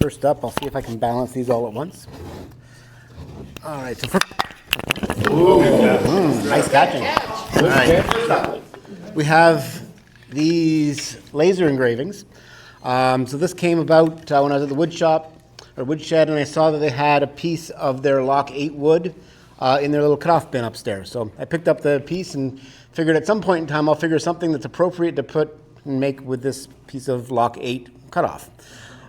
first up, I'll see if I can balance these all at once. All right, so nice catching. All right. We have these laser engravings. So this came about when I was at the wood shop, or woodshed, and I saw that they had a piece of their Lock 8 wood in their little cutoff bin upstairs. So I picked up the piece and figured at some point in time I'll figure something that's appropriate to put and make with this piece of Lock 8 cutoff.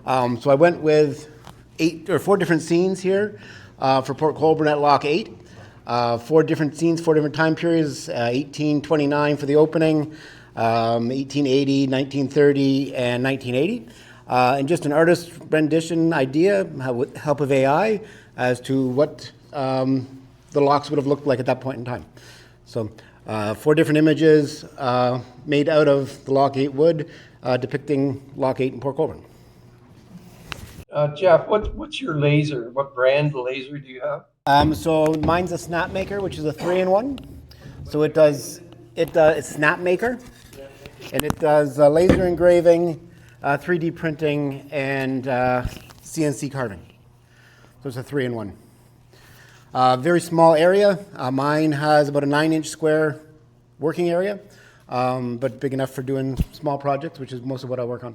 So I went with 4 different scenes here for Port Colborne at Lock 8. 4 different scenes, 4 different time periods, 1829 for the opening, 1880, 1930, and 1980. And just an artist rendition idea with help of AI as to what the locks would have looked like at that point in time. So 4 different images made out of the Lock 8 wood depicting Lock 8 in Port Colborne. Jeff, what's your laser? What brand laser do you have? So mine's a Snapmaker, which is a 3-in-1. So it's Snapmaker, and it does laser engraving, 3D printing, and CNC carving. So it's a 3-in-1. Very small area. Mine has about a 9-inch square working area, but big enough for doing small projects, which is most of what I work on.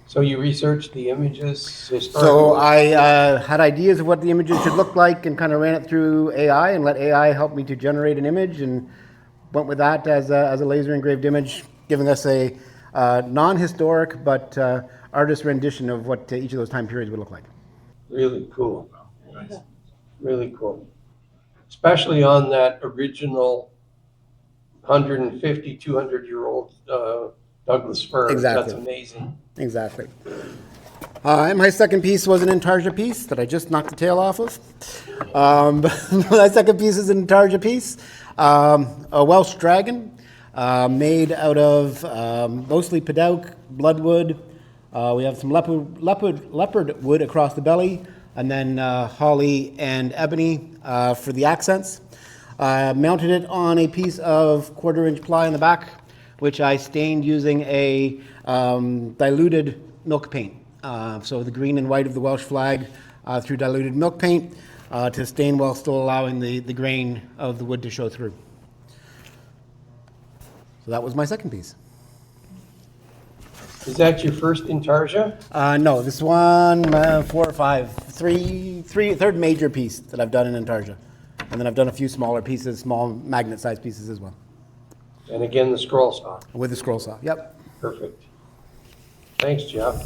So you researched the images historically? So I had ideas of what the images should look like and kind of ran it through AI and let AI help me to generate an image, and went with that as a laser engraved image, giving us a non-historic but artist rendition of what each of those time periods would look like. Really cool. Nice. Really cool. Especially on that original 150, 200-year-old Douglas fir. Exactly. That's amazing. Exactly. And my second piece was an intarsia piece that I just knocked the tail off of. My second piece is an intarsia piece, a Welsh dragon made out of mostly Padauk, bloodwood. We have some leopard wood across the belly, and then holly and ebony for the accents. Mounted it on a piece of 1/4-inch ply in the back, which I stained using a diluted milk paint. So the green and white of the Welsh flag through diluted milk paint to stain while still allowing the grain of the wood to show through. So that was my second piece. Is that your first intarsia? No, this one, 4 or 5, third major piece that I've done in intarsia. And then I've done a few smaller pieces, small magnet-sized pieces as well. And again, the scroll saw. With the scroll saw, yep. Perfect. Thanks, Jeff.